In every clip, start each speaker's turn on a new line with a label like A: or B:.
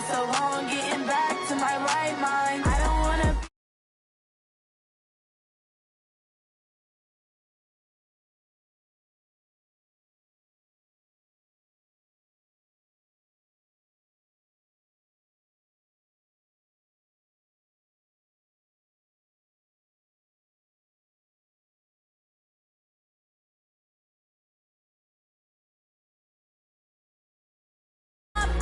A: so long getting back to my right mind. I don't wanna.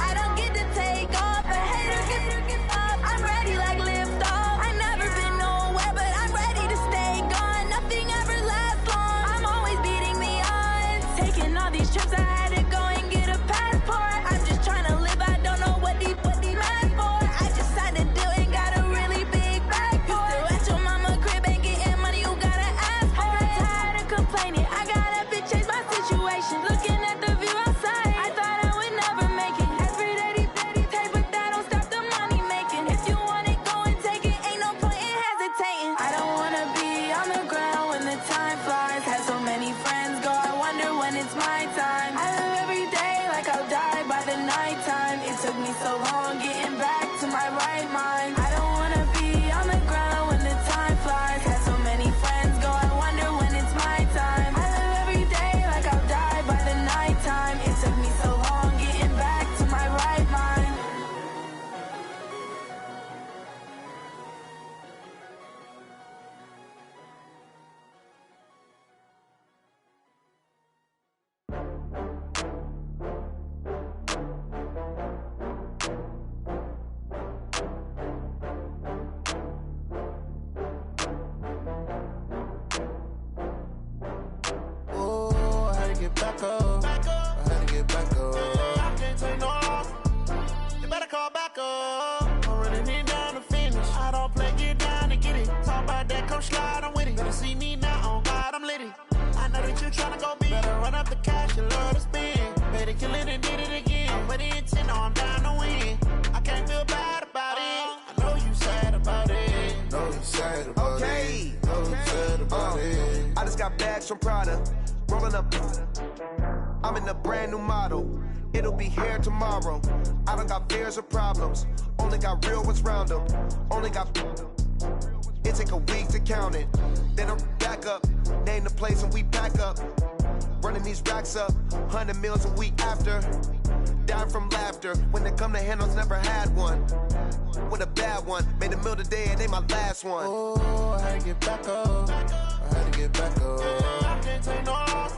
A: I don't get to take off, a hater get up. I'm ready like lift off. I never been nowhere, but I'm ready to stay gone. Nothing ever lasts long. I'm always beating the odds. Taking all these trips, I had to go and get a passport. I'm just trying to live, I don't know what these mad for. I just had to do it, got a really big bag for it. Still at your mama crib, ain't getting money, you gotta ask for it. I'm tired of complaining, I gotta change my situation. Looking at the view outside, I thought I would never make it. Every day take, but that don't stop the money making. If you want it, go and take it, ain't no point in hesitating. I don't wanna be on the ground when the time flies. Had so many friends go, I wonder when it's my time. I live every day like I'll die by the nighttime. It took me so long getting back to my right mind. I don't wanna be on the ground when the time flies. Had so many friends go, I wonder when it's my time. I live every day like I'll die by the nighttime. It took me so long getting back to my right mind.
B: Oh, I had to get back up. I had to get back up. I can't take no loss. You better call back up. I'm running it down to finish. I don't play, get down to get it. Talk about that, come slide, I'm with it. Better see me now, on God, I'm litty. I know that you tryna go big. Better run up the cash, you love to spend. Better kill it and did it again. But the intent, no, I'm down to win. I can't feel bad about it. I know you sad about it.
C: Know you sad about it. Know you sad about it.
D: I just got bags from Prada, rolling up. I'm in a brand new model. It'll be here tomorrow. I don't got fears or problems. Only got real ones round them. Only got. It take a week to count it. Then I'm back up. Name the place and we pack up. Running these racks up. 100 meals a week after. Down from laughter. When they come to handles, never had one. With a bad one. Made a meal today and they my last one.
B: Oh, I had to get back up. I had to get back up. I can't take no loss.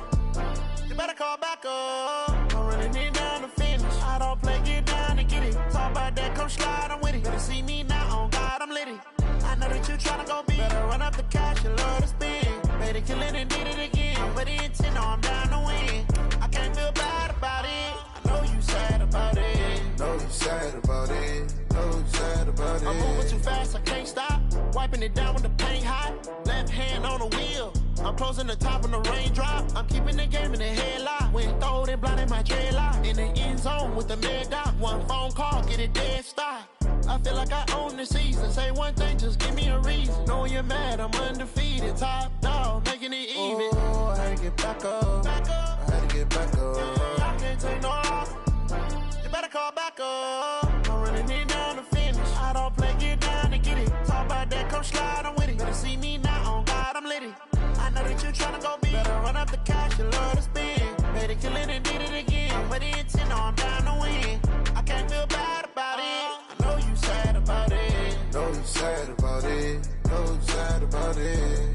B: You better call back up. I'm running it down to finish. I don't play, get down to get it. Talk about that, come slide, I'm with it. Better see me now, on God, I'm litty. I know that you tryna go big. Better run up the cash, you love to spend. Better kill it and did it again. But the intent, no, I'm down to win. I can't feel bad about it. I know you sad about it.
C: Know you sad about it. Know you sad about it.
B: I'm moving too fast, I can't stop. Wiping it down with the paint hot. Left hand on the wheel. I'm closing the top when the raindrop. I'm keeping the game in the headlock. When throwed and blinded my dreadlock. In the end zone with the mad dot. One phone call, get it dead stop. I feel like I own the season. Say one thing, just give me a reason. Knowing you're mad, I'm undefeated. Top dog, making it even.
C: Oh, I had to get back up. I had to get back up.
B: I can't take no loss. You better call back up. I'm running it down to finish. I don't play, get down to get it. Talk about that, come slide, I'm with it. Better see me now, on God, I'm litty. I know that you tryna go big. Better run up the cash, you love to spend. Better kill it and did it again. But the intent, no, I'm down to win. I can't feel bad about it. I know you sad about it.
C: Know you sad about it. Know you sad about it.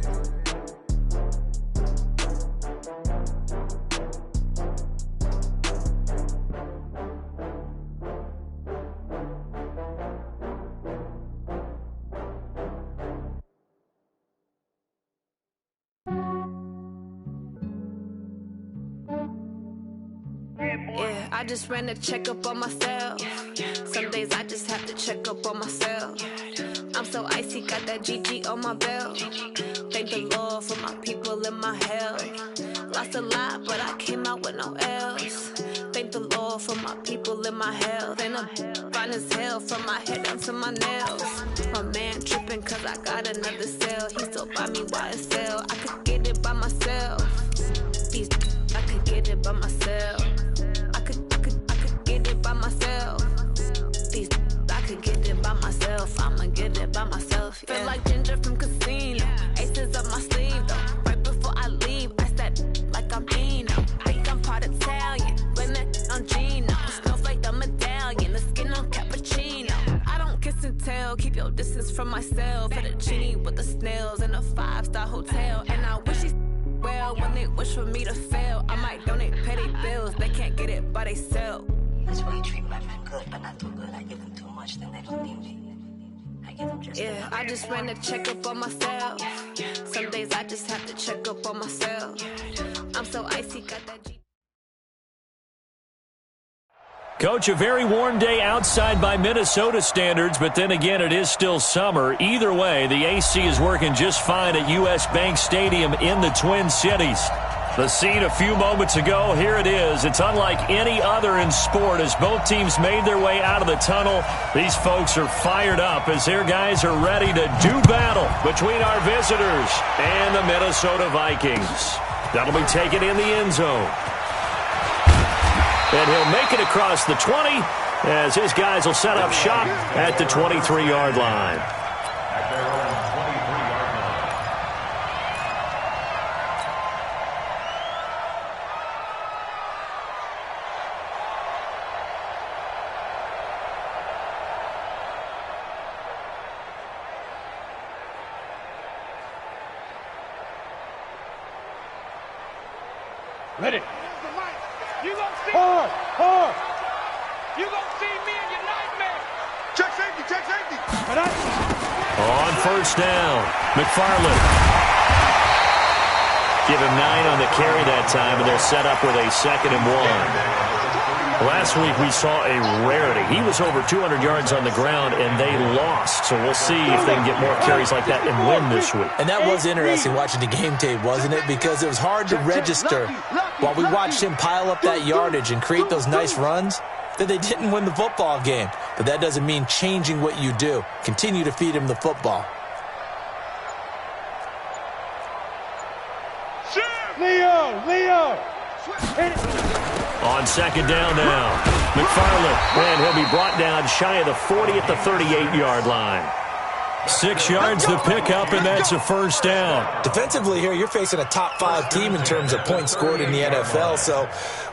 E: Yeah, I just ran a checkup on myself. Some days I just have to check up on myself. I'm so icy, got that GG on my belt. Thank the Lord for my people in my health. Lost a lot, but I came out with no else. Thank the Lord for my people in my health. And I'm fine as hell from my head down to my nails. My man tripping cause I got another cell. He still buy me YSL. I could get it by myself. These I could get it by myself. I could get it by myself. These off. Feel like Ginger from Casino. Aces up my sleeve, though. Right before I leave, I said like I'm Eno. Think I'm part Italian. Blame that on Gino. Snowflake the medallion. The skin on cappuccino. I don't kiss and tell. Keep your distance from myself. Fettuccine with the snails in a 5-star hotel. And I wish he's well when they wish for me to fail. I might donate petty bills. They can't get it by they sell.
F: That's why you treat my men good, but not too good. I give them too much, then they don't need me. I give them just enough.
E: I just ran to check up on myself. Some days I just have to check up on myself. I'm so icy, got that G.
G: Coach, a very warm day outside by Minnesota standards, but then again, it is still summer. Either way, the AC is working just fine at U.S. Bank Stadium in the Twin Cities. The scene a few moments ago, here it is. It's unlike any other in sport as both teams made their way out of the tunnel. These folks are fired up as their guys are ready to do battle between our visitors and the Minnesota Vikings. That'll be taken in the end zone. And he'll make it across the 20 as his guys will set up shop at the 23-yard line.
H: Ready. You gonna see hard. You gonna see me in your nightmare. Check safety.
G: On first down, McFarland. Give him 9 on the carry that time, and they're set up with a 2nd and 1. Last week we saw a rarity. He was over 200 yards on the ground, and they lost. So we'll see if they can get more carries like that and win this week.
I: And that was interesting watching the game tape, wasn't it? Because it was hard to register while we watched him pile up that yardage and create those nice runs that they didn't win the football game. But that doesn't mean changing what you do. Continue to feed him the football.
H: Leo.
G: On 2nd down now, McFarland, and he'll be brought down shy of the 40 at the 38-yard line. 6 yards the pickup, and that's a first down.
I: Defensively here, you're facing a top-5 team in terms of points scored in the NFL. So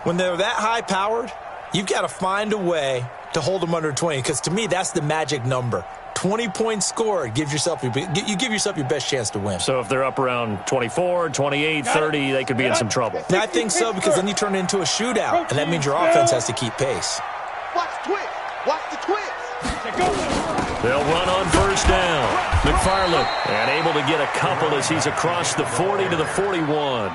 I: when they're that high-powered, you've got to find a way to hold them under 20, because to me, that's the magic number. 20 points scored, you give yourself your best chance to win.
G: So if they're up around 24, 28, 30, they could be in some trouble.
I: And I think so, because then you turn it into a shootout, and that means your offense has to keep pace.
H: Watch the twist.
G: They'll run on first down. McFarland, and able to get a couple as he's across the 40 to the 41.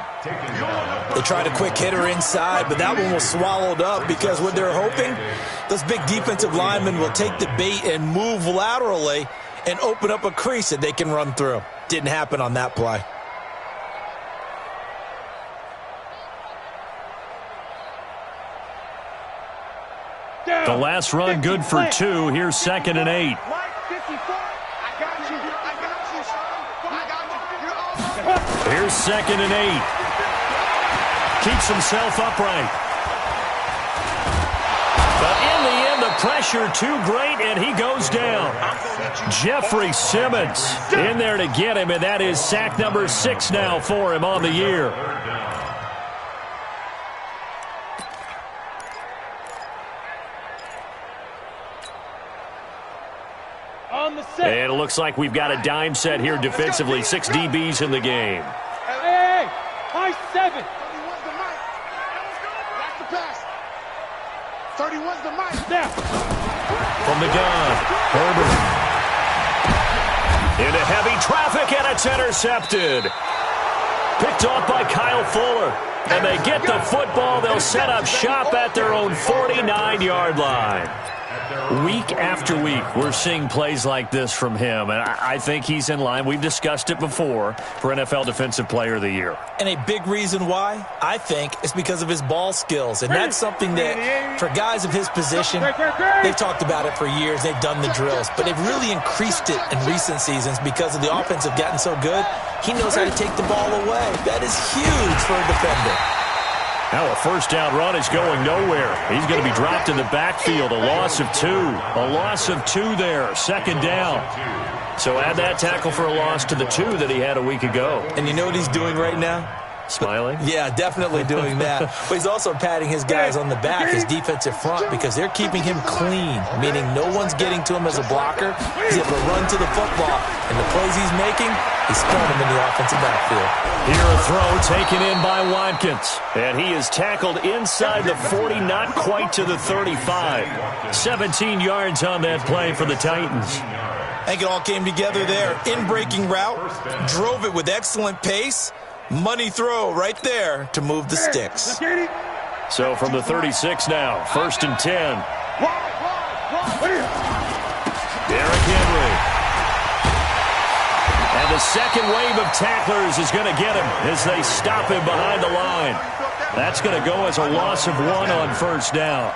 I: They tried a quick hitter inside, but that one was swallowed up because what they're hoping, those big defensive linemen will take the bait and move laterally and open up a crease that they can run through. Didn't happen on that play.
G: The last run good for 2. Here's 2nd and 8. Here's 2nd and 8. Keeps himself upright. But in the end, the pressure too great, and he goes down. Jeffrey Simmons in there to get him, and that is sack number 6 now for him on the year. And it looks like we've got a dime set here defensively. 6 DBs in the game.
H: Hey, high 7. 31's the mic. Now.
G: From the gun, Herbert. Into heavy traffic, and it's intercepted. Picked off by Kyle Fuller. And they get the football. They'll set up shop at their own 49-yard line. Week after week, we're seeing plays like this from him, and I think he's in line. We've discussed it before for NFL Defensive Player of the Year.
I: And a big reason why, I think, is because of his ball skills. And that's something that, for guys of his position, they've talked about it for years. They've done the drills. But they've really increased it in recent seasons because of the offense have gotten so good. He knows how to take the ball away. That is huge for a defender.
G: Now a first down run is going nowhere. He's going to be dropped in the backfield. A loss of 2. A loss of 2 there. Second down. So add that tackle for a loss to the 2 that he had a week ago.
I: And you know what he's doing right now?
G: Smiling?
I: Yeah, definitely doing that. But he's also patting his guys on the back, his defensive front, because they're keeping him clean, meaning no one's getting to him as a blocker. He's able to run to the football, and the plays he's making, he's throwing them in the offensive backfield.
G: Here a throw taken in by Watkins, and he is tackled inside the 40, not quite to the 35. 17 yards on that play for the Titans.
I: I think it all came together there. In-breaking route, drove it with excellent pace. Money throw right there to move the sticks.
G: So from the 36 now, 1st and 10. Derrick Henry. And the second wave of tacklers is going to get him as they stop him behind the line. That's going to go as a loss of 1 on first down.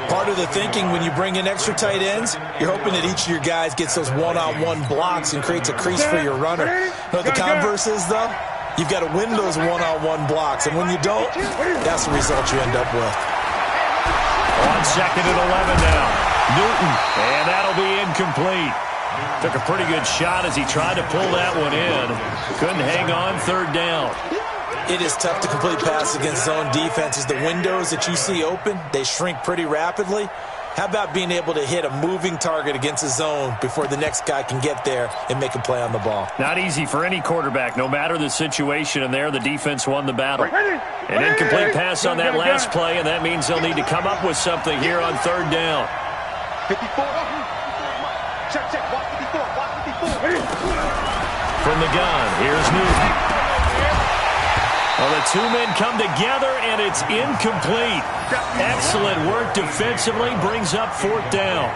I: Part of the thinking when you bring in extra tight ends, you're hoping that each of your guys gets those one-on-one blocks and creates a crease for your runner. You know what the converse is, though? You've got to win those one-on-one blocks, and when you don't, that's the result you end up with.
G: On 2nd and 11 now. Newton, and that'll be incomplete. Took a pretty good shot as he tried to pull that one in. Couldn't hang on 3rd down.
I: It is tough to complete passes against zone defenses. The windows that you see open, they shrink pretty rapidly. How about being able to hit a moving target against a zone before the next guy can get there and make a play on the ball?
G: Not easy for any quarterback, no matter the situation, and there the defense won the battle. An incomplete pass on that last play, and that means they'll need to come up with something here on 3rd down.
H: 54. Check. Watch 54.
G: From the gun, here's Newton. Well, the 2 men come together, and it's incomplete. Excellent work defensively, brings up 4th down.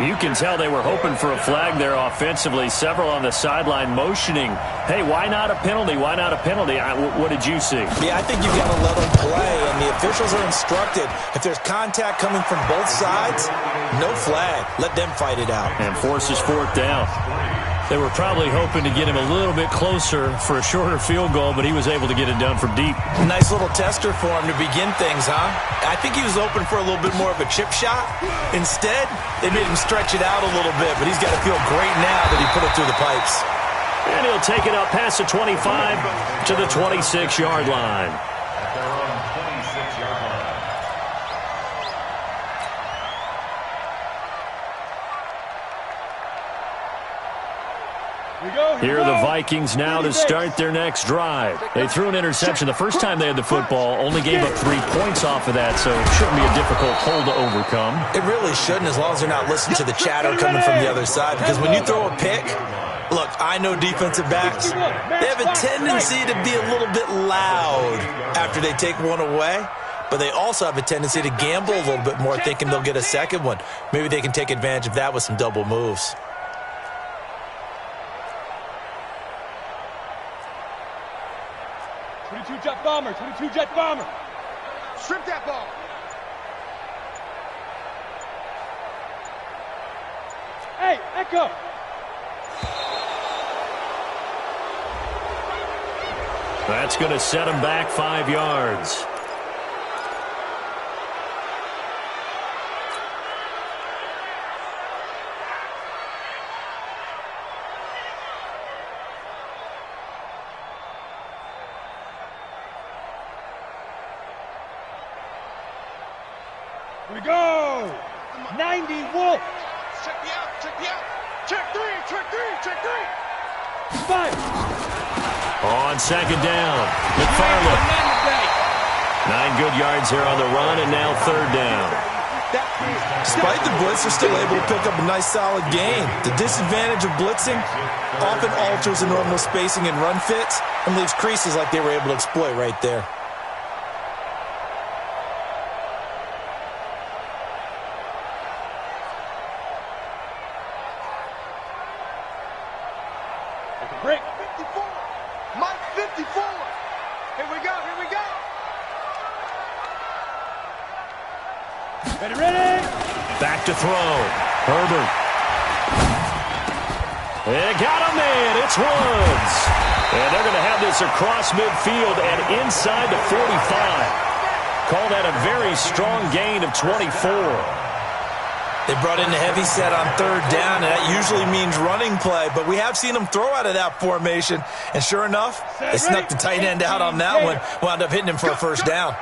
G: You can tell they were hoping for a flag there offensively. Several on the sideline motioning, hey, why not a penalty? Why not a penalty? What did you see?
I: Yeah, I think you've got to let them play, and the officials are instructed. If there's contact coming from both sides, no flag. Let them fight it out.
G: And forces 4th down. They were probably hoping to get him a little bit closer for a shorter field goal, but he was able to get it done from deep.
I: Nice little tester for him to begin things, huh? I think he was open for a little bit more of a chip shot. Instead, they made him stretch it out a little bit, but he's got to feel great now that he put it through the pipes.
G: And he'll take it up past the 25 to the 26-yard line. Here are the Vikings now to start their next drive. They threw an interception the first time they had the football, only gave up 3 points off of that, so it shouldn't be a difficult hole to overcome.
I: It really shouldn't, as long as they're not listening to the chatter coming from the other side, because when you throw a pick, look, I know defensive backs, they have a tendency to be a little bit loud after they take one away, but they also have a tendency to gamble a little bit more, thinking they'll get a second one. Maybe they can take advantage of that with some double moves.
H: Twenty-two jet bomber. Strip that ball. Hey, Echo.
G: That's going to set him back 5 yards.
H: Here we go. 90 Wolf. Check me out. Check three. 5.
G: On 2nd down, McFarland. 9 good yards here on the run, and now 3rd down.
I: Despite the blitz, they're still able to pick up a nice solid gain. The disadvantage of blitzing often alters the normal spacing and run fits and leaves creases like they were able to exploit right there.
H: Break 54. Mike 54. Here we go. Ready.
G: Back to throw. Herbert. And got him in. It's Woods. And they're going to have this across midfield and inside the 45. Call that a very strong gain of 24.
I: They brought in the heavy set on third down, and that usually means running play, but we have seen them throw out of that formation, and sure enough, they snuck the tight end out on that one, wound up hitting him for a first down.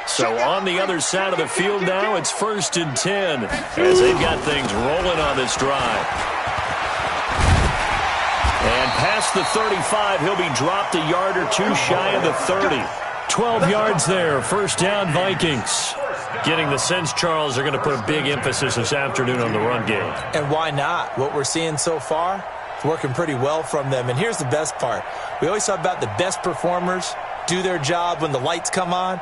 G: So on the other side of the field now, it's 1st and 10 as they've got things rolling on this drive. And past the 35, he'll be dropped a yard or two shy of the 30. 12 yards there, first down Vikings. Getting the sense, Charles, they're going to put a big emphasis this afternoon on the run game.
I: And why not? What we're seeing so far is working pretty well from them. And here's the best part. We always talk about the best performers do their job when the lights come on.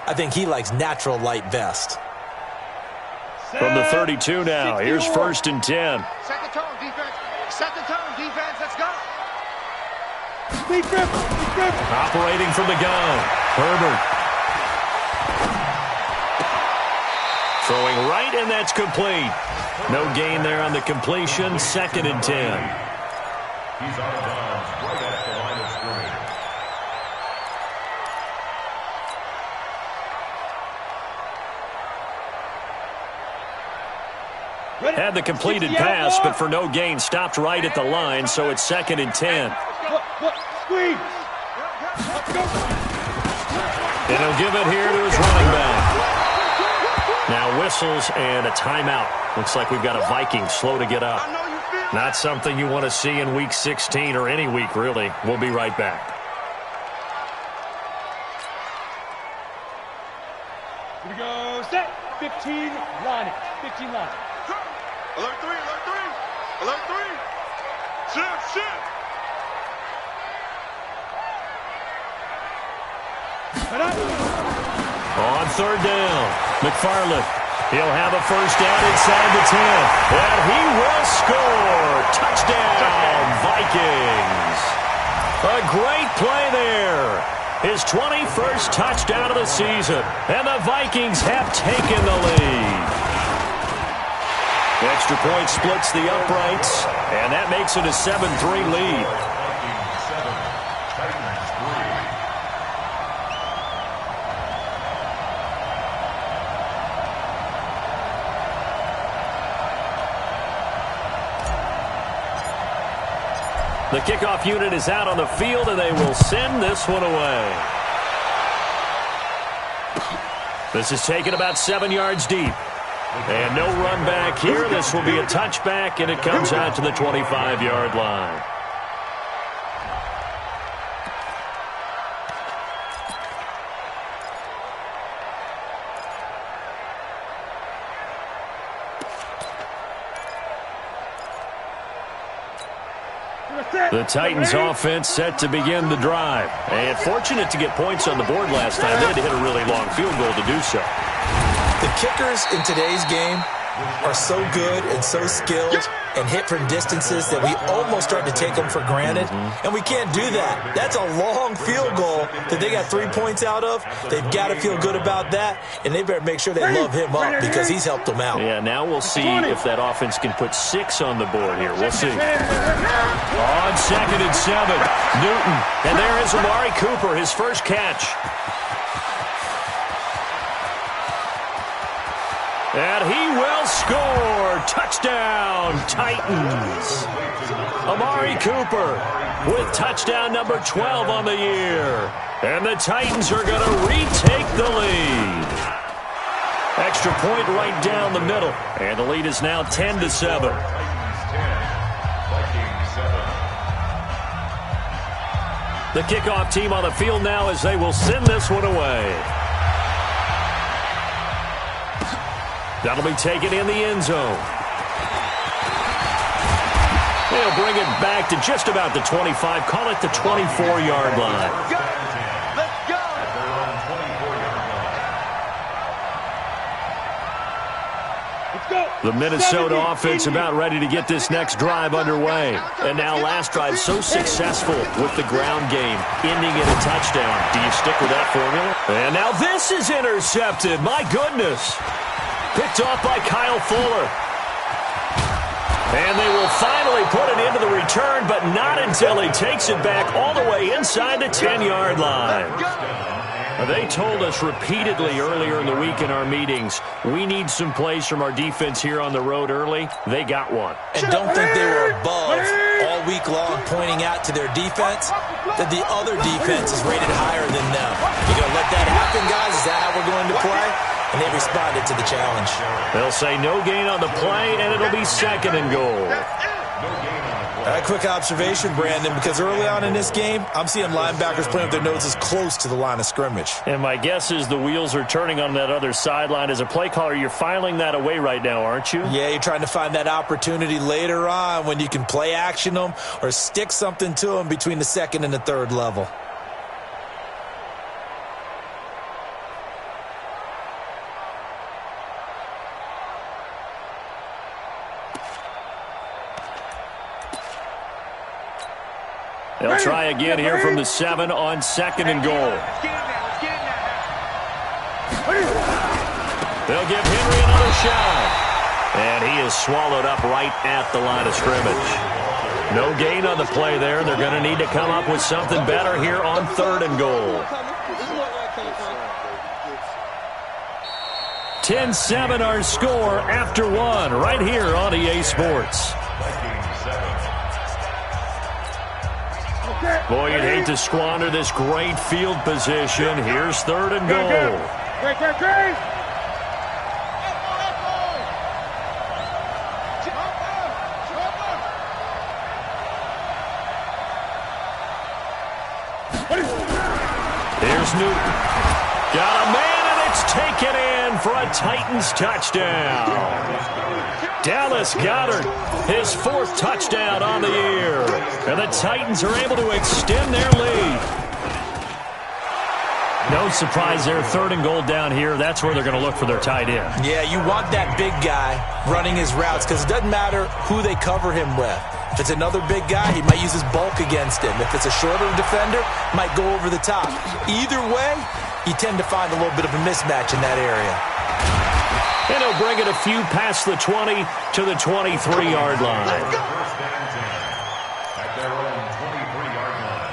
I: I think he likes natural light best.
G: From the 32 now, here's 1st and 10.
H: Set the tone, defense. Set the tone, defense. Let's go.
G: Operating from the gun, Herbert. Throwing right, and that's complete. No gain there on the completion, 2nd and 10.
J: He's out of bounds right at the line of scrimmage.
G: Had the completed pass, but for no gain, stopped right at the line, so it's 2nd and 10.
H: Squeeze.
G: And he'll give it here to his running back. Now whistles and a timeout. Looks like we've got a Viking slow to get up. Not something you want to see in Week 16 or any week, really. We'll be right back.
H: Here we go. Set. 15 line. 15 line. Alert 3. Alert 3. Alert 3. Shift.
G: On third down, McFarland. He'll have a first down inside the 10. And he will score. Touchdown, Vikings. A great play there. His 21st touchdown of the season. And the Vikings have taken the lead. The extra point splits the uprights. And that makes it a 7-3 lead. The kickoff unit is out on the field, and they will send this one away. This is taken about 7 yards deep. And no run back here. This will be a touchback, and it comes out to the 25-yard line. The Titans offense set to begin the drive. And fortunate to get points on the board last time. They had to hit a really long field goal to do so.
I: The kickers in today's game are so good and so skilled and hit from distances that we almost start to take them for granted. And we can't do that. That's a long field goal that they got 3 points out of. They've got to feel good about that, and they better make sure they love him up because he's helped them out.
G: Yeah, now we'll see if that offense can put 6 on the board here. We'll see. On 2nd and 7, Newton. And there is Amari Cooper, his first catch. And he will score. Touchdown, Titans. Amari Cooper with touchdown number 12 on the year. And the Titans are going to retake the lead. Extra point right down the middle. And the lead is now 10-7. The kickoff team on the field now as they will send this one away. That'll be taken in the end zone. They'll bring it back to just about the 25. Call it the 24-yard line.
H: Let's go.
G: The Minnesota offense about ready to get this next drive underway. And now last drive so successful with the ground game, ending in a touchdown. Do you stick with that formula? And now this is intercepted. My goodness. Picked off by Kyle Fuller. And they will finally put it into the return, but not until he takes it back all the way inside the 10-yard line. They told us repeatedly earlier in the week in our meetings, we need some plays from our defense here on the road early. They got one.
I: And don't think they were above all week long pointing out to their defense that the other defense is rated higher than them. You going to let that happen, guys? Is that how we're going to play? And they responded to the challenge.
G: They'll say no gain on the play, and it'll be 2nd and goal.
I: A quick observation, Brandon, because early on in this game, I'm seeing linebackers playing with their noses close to the line of scrimmage.
G: And my guess is the wheels are turning on that other sideline. As a play caller, you're filing that away right now, aren't you?
I: Yeah, you're trying to find that opportunity later on when you can play action them or stick something to them between the 2nd and the 3rd level.
G: They'll try again here from the 7 on 2nd and goal. They'll give Henry another shot. And he is swallowed up right at the line of scrimmage. No gain on the play there. They're going to need to come up with something better here on 3rd and goal. 10-7 our score after 1 right here on EA Sports. Boy, you'd hate to squander this great field position. Here's 3rd and goal. Here's Newton. Got a man, and it's taken in for a Titans touchdown. Dallas Goedert, his 4th touchdown on the year. And the Titans are able to extend their lead. No surprise there, 3rd and goal down here. That's where they're going to look for their tight end.
I: Yeah, you want that big guy running his routes because it doesn't matter who they cover him with. If it's another big guy, he might use his bulk against him. If it's a shorter defender, might go over the top. Either way, you tend to find a little bit of a mismatch in that area.
G: And he'll bring it a few past the 20 to the 23-yard line.
J: At their own 23-yard line.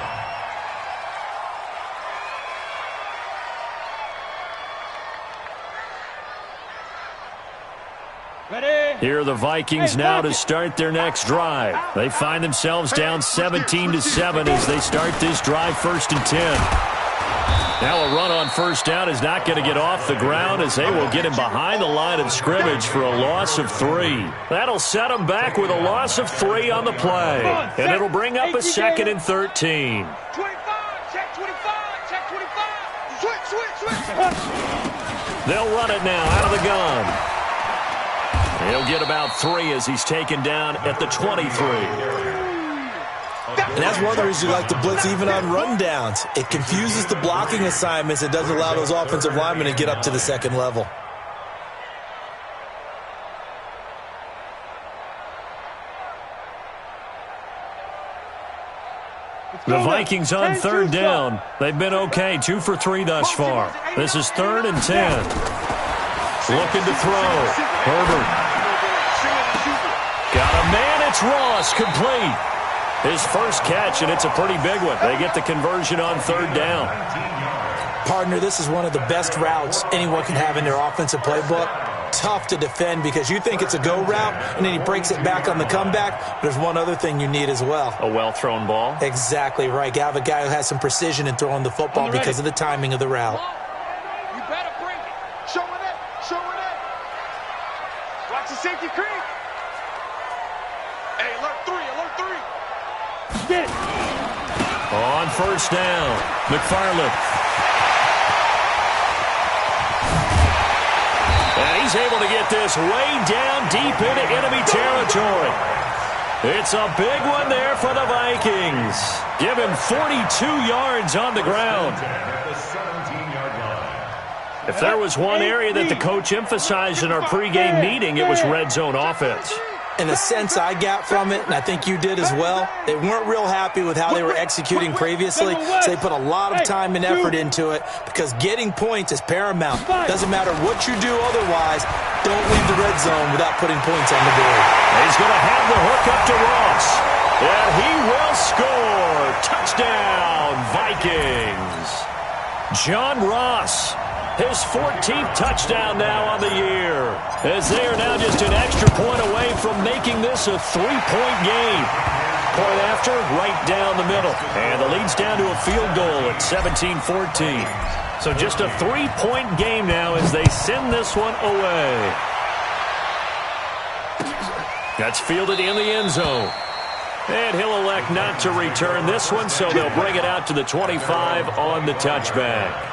H: Ready?
G: Here are the Vikings now to start their next drive. They find themselves down 17-7 as they start this drive 1st and 10. Now a run on 1st down is not going to get off the ground as they will get him behind the line of scrimmage for a loss of 3. That'll set him back with a loss of 3 on the play. And it'll bring up a 2nd and 13.
H: 25, check 25, check 25. Switch.
G: They'll run it now out of the gun. He'll get about 3 as he's taken down at the 23.
I: And that's one of the reasons you like to blitz even on rundowns. It confuses the blocking assignments. It doesn't allow those offensive linemen to get up to the 2nd level.
G: The Vikings on 3rd down. They've been okay, 2 for 3 thus far. This is 3rd and 10. Looking to throw. Herbert. Got a man, it's Ross, complete. His first catch, and it's a pretty big one. They get the conversion on 3rd down.
I: Partner, this is one of the best routes anyone can have in their offensive playbook. Tough to defend because you think it's a go route, and then he breaks it back on the comeback. There's one other thing you need as well.
G: A well-thrown ball.
I: Exactly right. You have a guy who has some precision in throwing the football because of the timing of the route.
H: You better bring it. Show it. Watch the safety creep. Hey, alert 3. Get it.
G: On 1st down, McFarland. And he's able to get this way down deep into enemy territory. It's a big one there for the Vikings. Give him 42 yards on the ground. If there was one area that the coach emphasized in our pregame meeting, it was red zone offense.
I: And the sense I got from it, and I think you did as well, they weren't real happy with how they were executing previously, so they put a lot of time and effort into it because getting points is paramount. Doesn't matter what you do otherwise, don't leave the red zone without putting points on the board.
G: He's going to have the hook up to Ross, and he will score. Touchdown, Vikings. John Ross. His 14th touchdown now on the year, as they are now just an extra point away from making this a 3-point game. Point after, right down the middle. And the lead's down to a field goal at 17-14. So just a 3-point game now as they send this one away. That's fielded in the end zone. And he'll elect not to return this one, so they'll bring it out to the 25 on the touchback.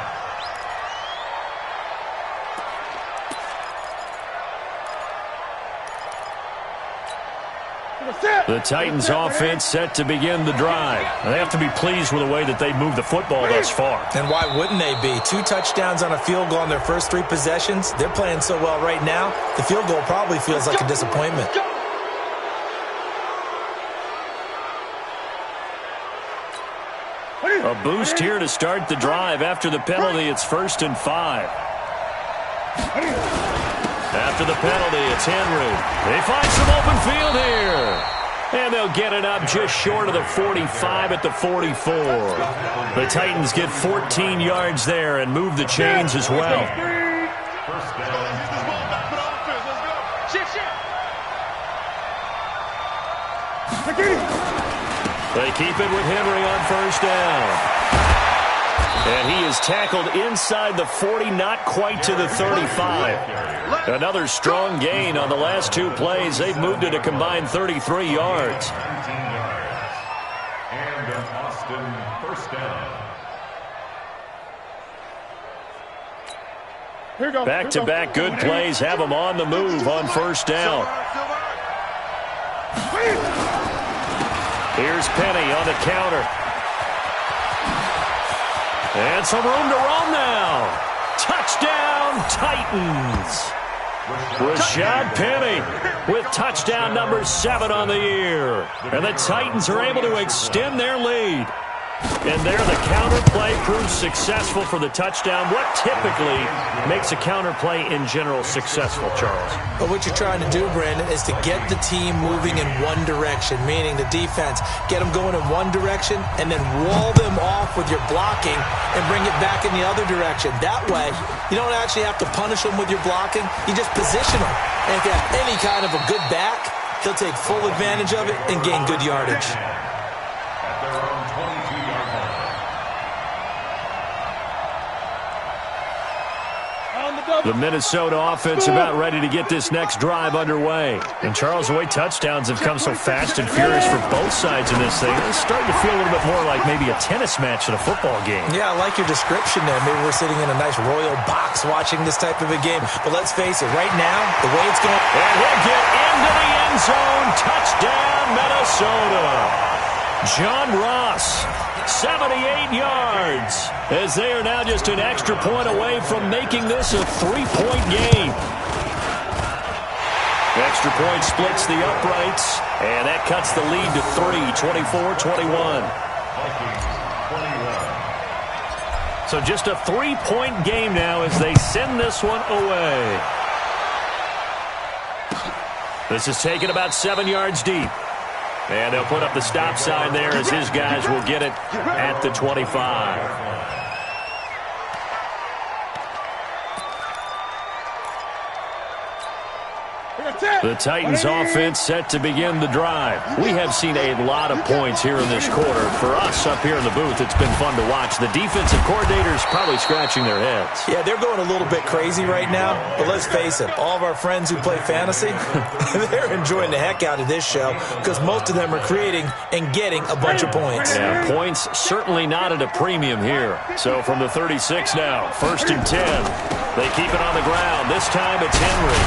G: The Titans offense set to begin the drive. They have to be pleased with the way that they moved the football thus far.
I: And why wouldn't they be? 2 touchdowns on a field goal on their first 3 possessions. They're playing so well right now, the field goal probably feels like a disappointment.
G: A boost here to start the drive. After the penalty, it's 1st and 5. After the penalty, it's Henry. They find some open field here. And they'll get it up just short of the 45 at the 44. The Titans get 14 yards there and move the chains as well. They keep it with Henry on 1st down. And he is tackled inside the 40, not quite to the 35. Another strong gain on the last 2 plays. They've moved it a combined 33 yards.
J: And Austin, 1st down.
G: Back-to-back good plays have them on the move on 1st down. Here's Penny on the counter. And some room to roam now. Touchdown, Titans. Rashad Penny with touchdown number 7 on the year. And the Titans are able to extend their lead. And there the counter play proves successful for the touchdown. What typically makes a counter play in general successful, Charles?
I: But what you're trying to do, Brandon, is to get the team moving in one direction, meaning the defense. Get them going in one direction and then wall them off with your blocking and bring it back in the other direction. That way, you don't actually have to punish them with your blocking. You just position them. And if you have any kind of a good back, he'll take full advantage of it and gain good yardage.
G: The Minnesota offense about ready to get this next drive underway. And Charles, the way touchdowns have come so fast and furious for both sides in this thing, it's starting to feel a little bit more like maybe a tennis match at a football game.
I: Yeah, I like your description there. Maybe we're sitting in a nice royal box watching this type of a game. But let's face it, right now, the way it's going...
G: And he'll get into the end zone. Touchdown, Minnesota. John Ross, 78 yards, as they are now just an extra point away from making this a 3-point game. Extra point splits the uprights, and that cuts the lead to 3, 24-21. So just a 3-point game now as they send this one away. This is taken about 7 yards deep. And they'll put up the stop sign there as his guys will get it at the 25. The Titans offense set to begin the drive. We have seen a lot of points here in this quarter. For us up here in the booth, it's been fun to watch. The defensive coordinators probably scratching their heads.
I: Yeah, they're going a little bit crazy right now. But let's face it, all of our friends who play fantasy, they're enjoying the heck out of this show because most of them are creating and getting a bunch of points.
G: Yeah, points certainly not at a premium here. So from the 36 now, 1st and 10. They keep it on the ground. This time it's Henry.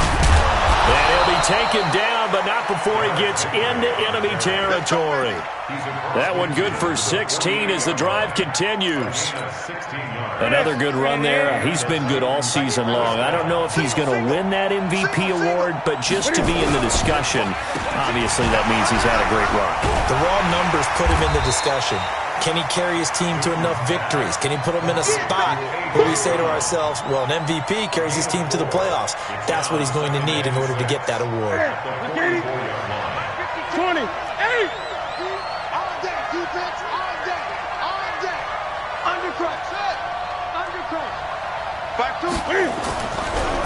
G: And he'll be taken down down, but not before he gets into enemy territory. That one good for 16 as the drive continues. Another good run there. He's been good all season long. I don't know if he's going to win that MVP award, but just to be in the discussion, obviously that means he's had a great run.
I: The raw numbers put him in the discussion. Can he carry his team to enough victories? Can he put them in a spot where we say to ourselves, well, an MVP carries his team to the playoffs. That's what he's going to need in order to get that award.
H: 28.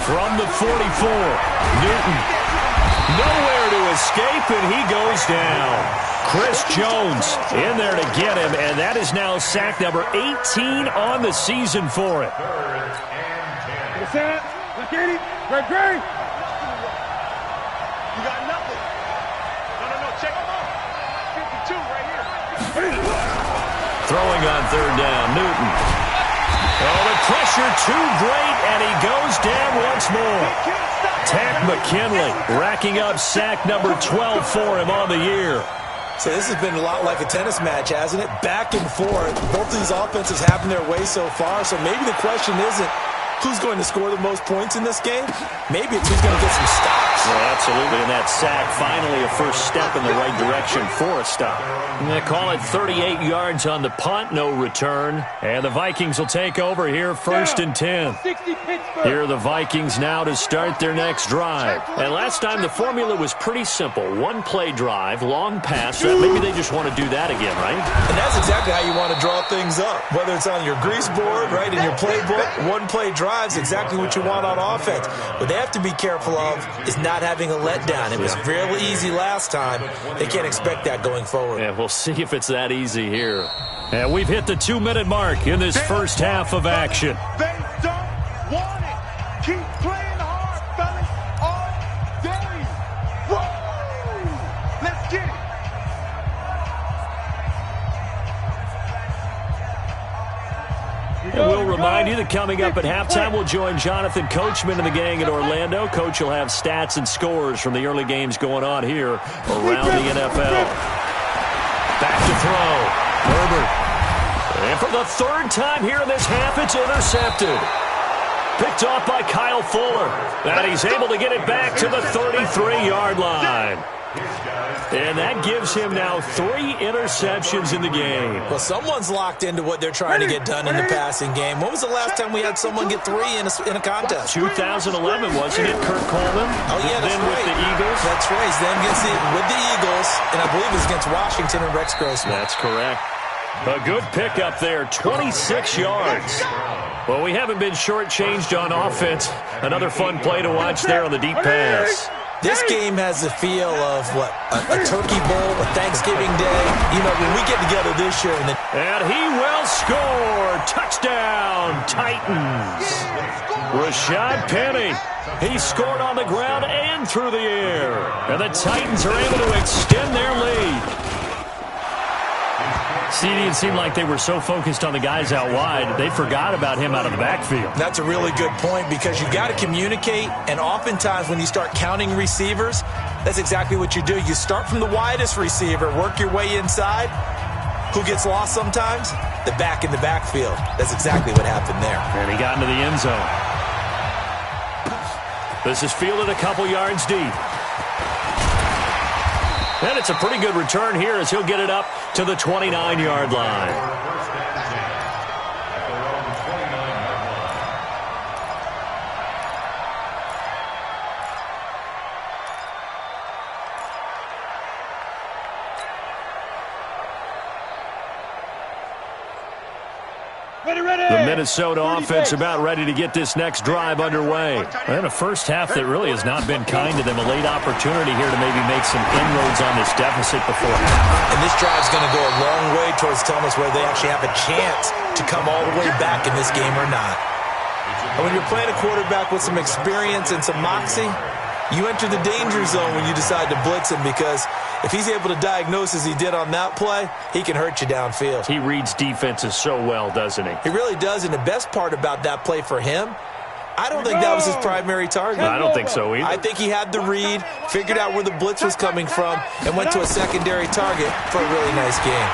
G: From the 44, Newton. Nowhere to escape, and he goes down. Chris Jones in there to get him, and that is now sack number 18 on the season for him.
H: Great. You got nothing. No, check him out. 52 right here.
G: Throwing on third down, Newton. Oh, the pressure too great, and he goes down once more. Tack McKinley racking up sack number 12 for him on the year.
I: So this has been a lot like a tennis match, hasn't it? Back and forth. Both of these offenses having their way so far. So maybe the question isn't who's going to score the most points in this game. Maybe it's who's going to get some stops.
G: Well, absolutely. And that sack, finally a first step in the right direction for a stop. And they call it 38 yards on the punt, no return. And the Vikings will take over here, 1st and 10. Here are the Vikings now to start their next drive. And last time the formula was pretty simple. One-play drive, long pass. Maybe they just want to do that again, right?
I: And that's exactly how you want to draw things up. Whether it's on your grease board, right, in your playbook, one-play drive is exactly what you want on offense. What they have to be careful of is not having a letdown. It was really easy last time. They can't expect that going forward.
G: Yeah, we'll see if it's that easy here. And we've hit the 2-minute mark in this first half of action.
H: They don't want it. Keep playing hard, fellas, all day. Woo! Let's get it.
G: And we'll remind you that coming up at halftime, we'll join Jonathan Coachman and the gang in Orlando. Coach will have stats and scores from the early games going on here around the NFL. Back to throw. Herbert. And for the third time here in this half, it's intercepted. Picked off by Kyle Fuller. And he's able to get it back to the 33-yard line. And that gives him now 3 interceptions in the game.
I: Well, someone's locked into what they're trying to get done in the passing game. When was the last time we had someone get 3 in a contest?
G: 2011, wasn't it, Kurt Coleman?
I: Oh, yeah, that's
G: then
I: right.
G: with the Eagles.
I: That's right. Then with the Eagles, and I believe it was against Washington and Rex Grossman.
G: That's correct. A good pickup there, 26 yards. Well, we haven't been shortchanged on offense. Another fun play to watch there on the deep pass.
I: This game has the feel of, what, a turkey bowl, a Thanksgiving Day. You know, when we get together this year.
G: And he will score. Touchdown, Titans. Rashad Penny. He scored on the ground and through the air. And the Titans are able to extend their lead. CD, it seemed like they were so focused on the guys out wide, they forgot about him out of the backfield.
I: That's a really good point because you've got to communicate, and oftentimes when you start counting receivers, that's exactly what you do. You start from the widest receiver, work your way inside. Who gets lost sometimes? The back in the backfield. That's exactly what happened there.
G: And he got into the end zone. This is fielded a couple yards deep. And it's a pretty good return here as he'll get it up to the 29-yard line. The Minnesota offense about ready to get this next drive underway. And a first half that really has not been kind to them. A late opportunity here to maybe make some inroads on this deficit before half.
I: And this drive's going to go a long way towards telling us whether they actually have a chance to come all the way back in this game or not. And when you're playing a quarterback with some experience and some moxie, you enter the danger zone when you decide to blitz him, because if he's able to diagnose as he did on that play, he can hurt you downfield.
G: He reads defenses so well, doesn't he?
I: He really does, and the best part about that play for him, I don't think that was his primary target.
G: I don't think so either.
I: I think he had the read, figured out where the blitz was coming from, and went to a secondary target for a really nice game.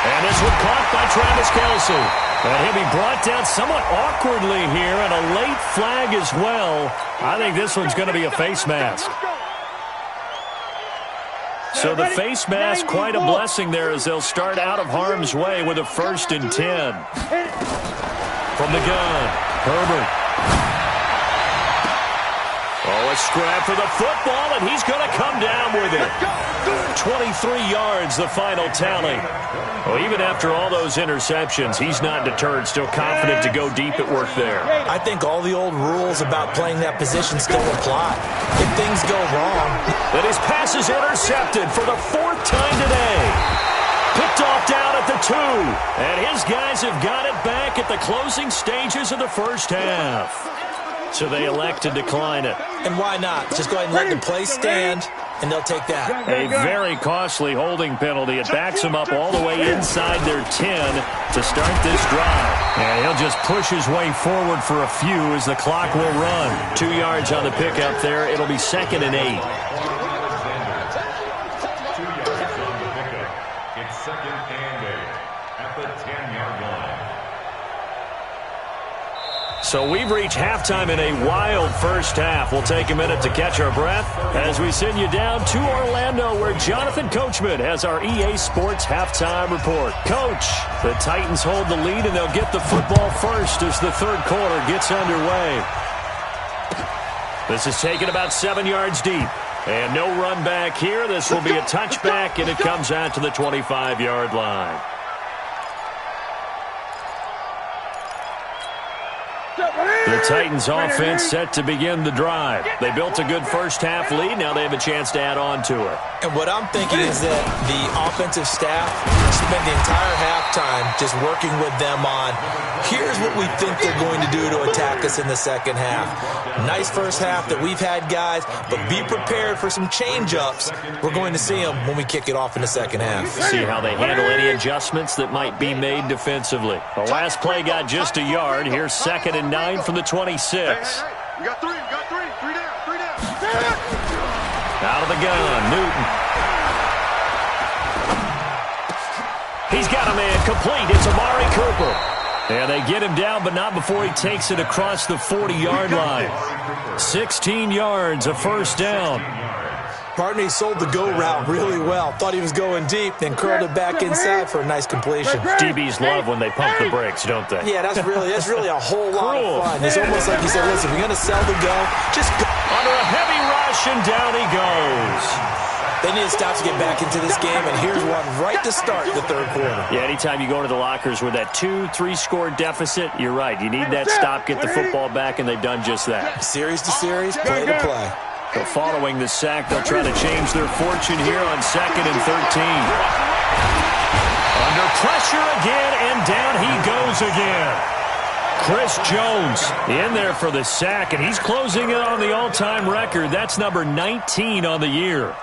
G: And this one caught by Travis Kelce. And he'll be brought down somewhat awkwardly here, and a late flag as well. I think this one's going to be a face mask. So the face mask, quite a blessing there as they'll start out of harm's way with a 1st and 10. From the gun, Herbert. Oh, a scrap for the football, and he's going to come down with it. 23 yards, the final tally. Well, even after all those interceptions, he's not deterred, still confident to go deep at work there.
I: I think all the old rules about playing that position still apply. If things go wrong.
G: But his pass is intercepted for the 4th time today. Picked off down at the 2. And his guys have got it back at the closing stages of the first half. So they elect to decline it.
I: And why not? Just go ahead and let the play stand, and they'll take that.
G: A very costly holding penalty. It backs them up all the way inside their 10 to start this drive. And he'll just push his way forward for a few as the clock will run. 2 yards on the pickup there. It'll be 2nd and 8.
J: It's 2nd and 8 at the 10-yard line.
G: So we've reached halftime in a wild first half. We'll take a minute to catch our breath as we send you down to Orlando, where Jonathan Coachman has our EA Sports halftime report. Coach, the Titans hold the lead, and they'll get the football first as the 3rd quarter gets underway. This is taken about 7 yards deep. And no run back here. This will be a touchback, and it comes out to the 25-yard line. The Titans offense set to begin the drive. They built a good first half lead. Now they have a chance to add on to it.
I: And what I'm thinking is that the offensive staff spent the entire halftime just working with them on, here's what we think they're going to do to attack us in the second half. Nice first half that we've had, guys, but be prepared for some change-ups. We're going to see them when we kick it off in the second half.
G: See how they handle any adjustments that might be made defensively. The last play got just a yard. Here's 2nd and 9 from the 26.
H: You got three down.
G: Out of the gun, Newton. He's got a man complete. It's Amari Cooper. And they get him down, but not before he takes it across the 40-yard line. 16 yards, a 1st down.
I: Partner, he sold the go route really well. Thought he was going deep, then curled it back inside for a nice completion.
G: DBs love when they pump the brakes, don't they?
I: Yeah, that's really a whole lot of fun. It's almost like he said, listen, we're going to sell the go. Just go.
G: Under a heavy rush, and down he goes.
I: They need to stop to get back into this game, and here's one right to start the 3rd quarter.
G: Yeah, anytime you go into the lockers with that 2-3 score deficit, you're right. You need that stop, get the football back, and they've done just that.
I: Series to series, play to play.
G: So following the sack, they'll try to change their fortune here on 2nd and 13. Under pressure again, and down he goes again. Chris Jones in there for the sack, and he's closing in on the all-time record. That's number 19 on the year.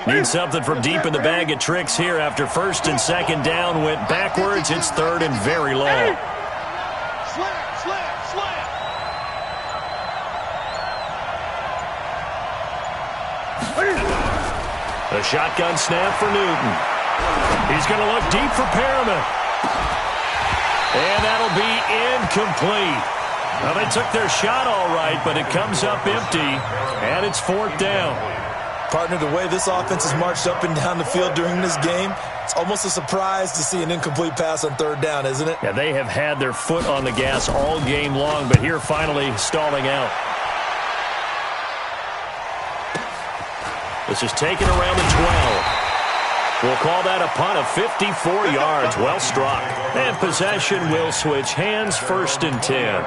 G: Need something from deep in the bag of tricks here after 1st and 2nd down went backwards. It's 3rd and very long. A shotgun snap for Newton. He's going to look deep for Perriman. And that'll be incomplete. Well, they took their shot all right, but it comes up empty, and it's 4th down.
I: Partner, the way this offense has marched up and down the field during this game, it's almost a surprise to see an incomplete pass on 3rd down, isn't it?
G: Yeah, they have had their foot on the gas all game long, but here finally stalling out. This is taken around the 12. We'll call that a punt of 54 yards. Well struck. And possession will switch hands, 1st and 10.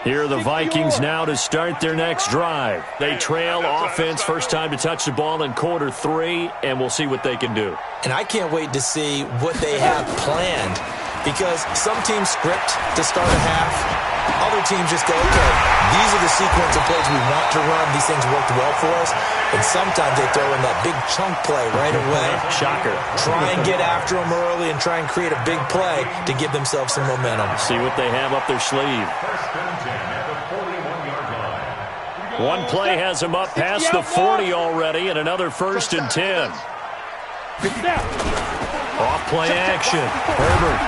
G: Here are the Vikings now to start their next drive. They trail offense, first time to touch the ball in quarter 3, and we'll see what they can do.
I: And I can't wait to see what they have planned, because some teams script to start a half. Other teams just go, okay, these are the sequence of plays we want to run. These things worked well for us. And sometimes they throw in that big chunk play right away.
G: Shocker.
I: Try and get after them early and try and create a big play to give themselves some momentum.
G: See what they have up their sleeve. One play has them up past the 40 already, and another 1st and 10. Off play action. Herbert.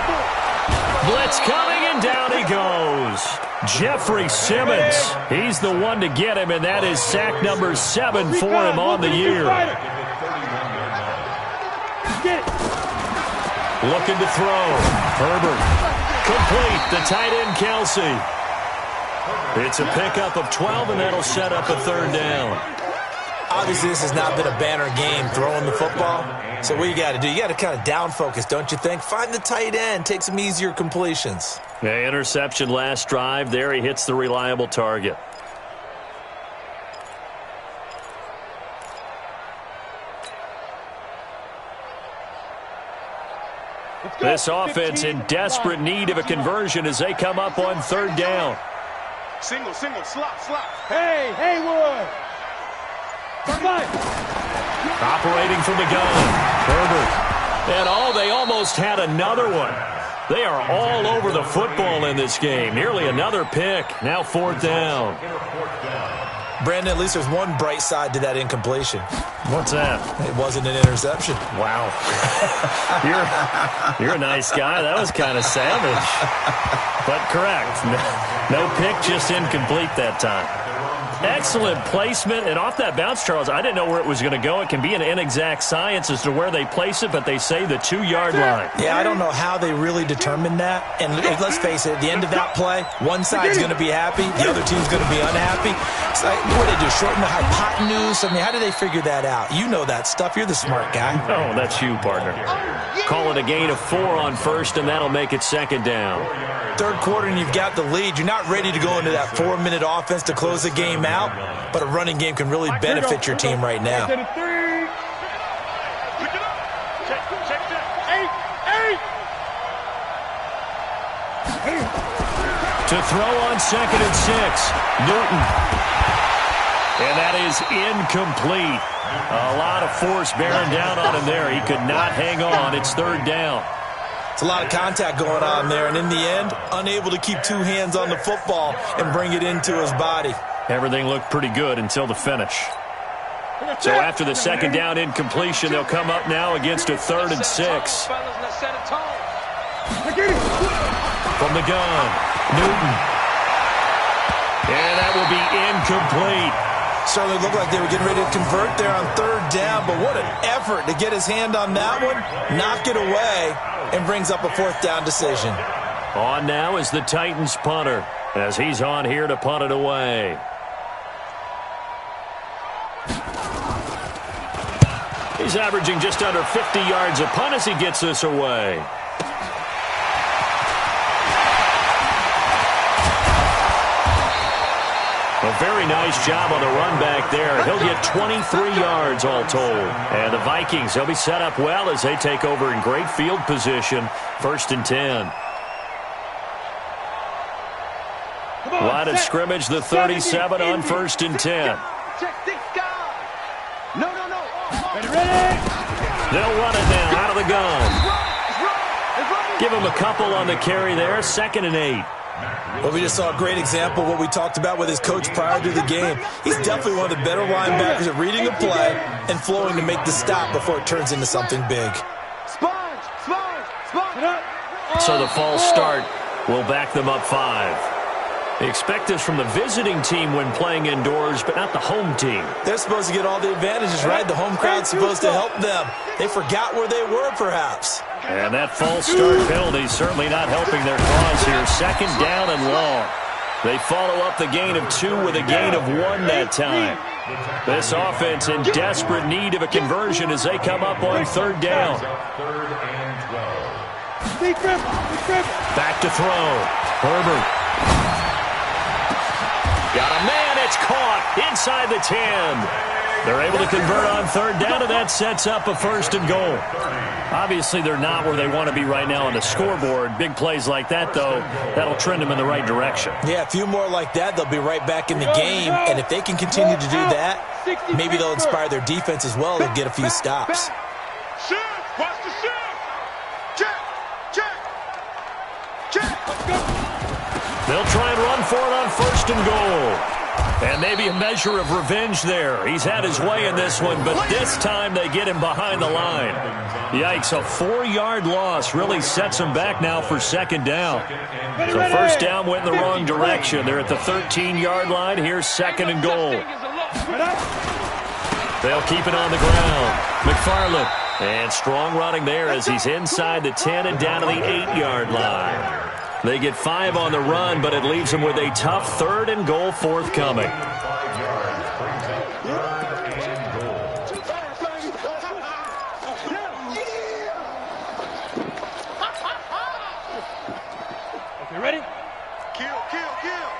G: Blitz coming, and down he goes. Jeffrey Simmons. He's the one to get him, and that is sack number 7 for him on the year. Looking to throw. Herbert. Complete. The tight end, Kelsey. It's a pickup of 12, and that'll set up a 3rd down.
I: Obviously, this has not been a banner game throwing the football. So what you got to do, you got to kind of down focus, don't you think? Find the tight end, take some easier completions.
G: Yeah, interception last drive. There he hits the reliable target. This offense in desperate need of a conversion as they come up on 3rd down.
H: Single, slot. Hey, Haywood.
G: Operating from the gun. Herbert. And they almost had another one. They are all over the football in this game. Nearly another pick. Now 4th down.
I: Brandon, at least there's one bright side to that incompletion.
G: What's that?
I: It wasn't an interception.
G: Wow. You're a nice guy. That was kind of savage. But correct. No pick, just incomplete that time. Excellent placement, and off that bounce, Charles, I didn't know where it was going to go. It can be an inexact science as to where they place it, but they say the 2-yard line.
I: Yeah, I don't know how they really determined that. And let's face it, at the end of that play, one side's going to be happy, the other team's going to be unhappy. It's like, what do they do, shorten the hypotenuse? I mean, how do they figure that out? You know that stuff. You're the smart guy.
G: Oh, that's you, partner. Call it a gain of 4 on 1st, and that'll make it 2nd down.
I: 3rd quarter, and you've got the lead. You're not ready to go into that 4-minute offense to close the game out, but a running game can really benefit your team right now.
G: To throw on 2nd and 6, Newton. And that is incomplete. A lot of force bearing down on him there. He could not hang on. It's 3rd down.
I: It's a lot of contact going on there, and in the end, unable to keep 2 hands on the football and bring it into his body.
G: Everything looked pretty good until the finish. So after the 2nd down incompletion, they'll come up now against a 3rd and 6. From the gun, Newton. And that will be incomplete.
I: Certainly looked like they were getting ready to convert there on 3rd down, but what an effort to get his hand on that one, knock it away, and brings up a 4th down decision.
G: On now is the Titans punter, as he's on here to punt it away. He's averaging just under 50 yards a punt as he gets this away. A very nice job on the run back there. He'll get 23 yards all told. And the Vikings, they'll be set up well as they take over in great field position. 1st and 10. Line of scrimmage, the 37 on 1st and 10. They'll run it now out of the gun. Give him a couple on the carry there. 2nd and 8.
I: Well, we just saw a great example of what we talked about with his coach prior to the game. He's definitely one of the better linebackers at reading a play and flowing to make the stop before it turns into something big.
G: So the false start will back them up 5. They expect this from the visiting team when playing indoors, but not the home team.
I: They're supposed to get all the advantages, right? The home crowd's supposed to help them. They forgot where they were, perhaps.
G: And that false start penalty certainly not helping their cause here. 2nd down and long. They follow up the gain of 2 with a gain of 1 that time. This offense in desperate need of a conversion as they come up on 3rd down. Back to throw. Herbert. It's caught inside the 10. They're able to convert on third down, and that sets up a 1st and goal. Obviously, they're not where they want to be right now on the scoreboard. Big plays like that, though, that'll trend them in the right direction.
I: Yeah, a few more like that, they'll be right back in the game. And if they can continue to do that, maybe they'll inspire their defense as well and get a few stops.
H: Shift! Watch the shift! Check! Check! Check! Let's go!
G: They'll try and run for it on 1st and goal. And maybe a measure of revenge there. He's had his way in this one, but this time they get him behind the line. Yikes, a 4-yard loss really sets him back now for 2nd down. So 1st down went in the wrong direction. They're at the 13-yard line. Here's 2nd and goal. They'll keep it on the ground. McFarland. And strong running there as he's inside the 10 and down to the 8-yard line. They get 5 on the run, but it leaves them with a tough 3rd and goal forthcoming.
H: Okay, ready? Kill, kill, kill.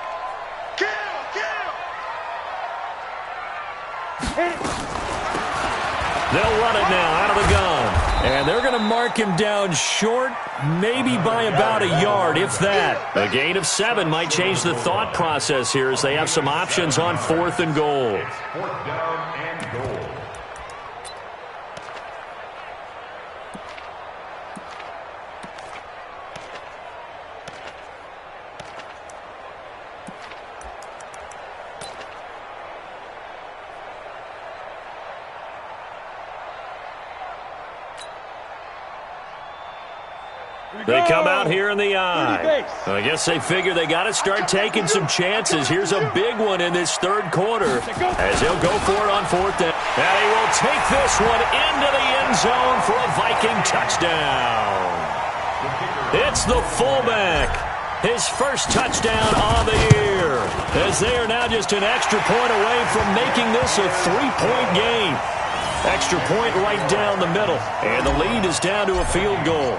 H: Kill, kill.
G: They'll run it now out of the gun. And they're going to mark him down short, maybe by about a yard, if that. A gain of 7 might change the thought process here as they have some options on 4th and goal.
J: 4th down and goal.
G: They come out here in the eye. I guess they figure they got to start taking some chances. Here's a big one in this 3rd quarter as he'll go for it on 4th down. And he will take this one into the end zone for a Viking touchdown. It's the fullback. His first touchdown on the year as they are now just an extra point away from making this a 3-point game. Extra point right down the middle, and the lead is down to a field goal.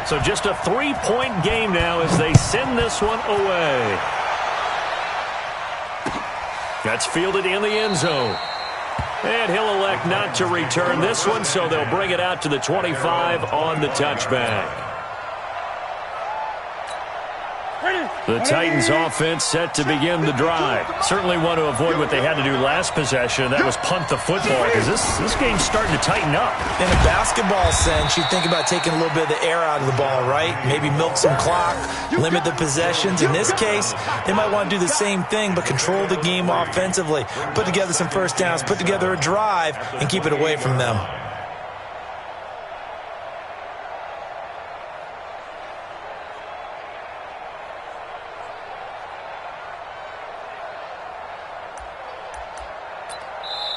G: So just a 3-point game now as they send this one away. That's fielded in the end zone. And he'll elect not to return this one, so they'll bring it out to the 25 on the touchback. The Titans offense set to begin the drive. Certainly want to avoid what they had to do last possession. That was punt the football because this game's starting to tighten up.
I: In a basketball sense, you think about taking a little bit of the air out of the ball, right? Maybe milk some clock, limit the possessions. In this case, they might want to do the same thing but control the game offensively. Put together some 1st downs, put together a drive, and keep it away from them.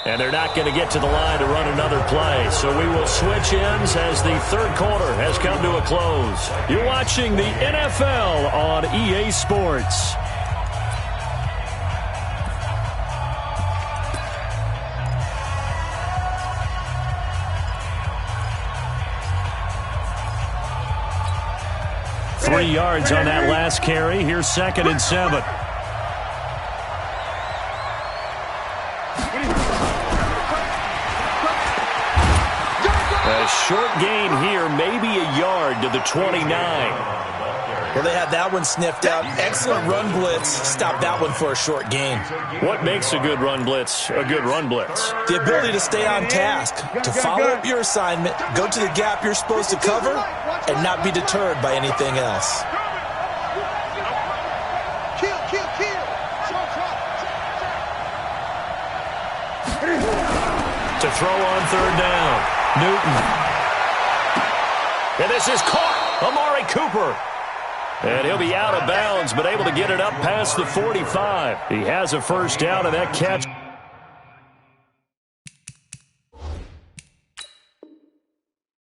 G: And they're not going to get to the line to run another play. So we will switch ends as the 3rd quarter has come to a close. You're watching the NFL on EA Sports. Three yards on that last carry. Here's 2nd and 7. A short gain here, maybe a yard to the 29.
I: Well, they had that one sniffed out. Excellent run blitz. Stop that one for a short gain.
G: What makes a good run blitz a good run blitz?
I: The ability to stay on task, to follow up your assignment, go to the gap you're supposed to cover, and not be deterred by anything else.
G: To throw on 3rd down. Newton. And this is caught. Amari Cooper. And he'll be out of bounds, but able to get it up past the 45. He has a 1st down, and that catch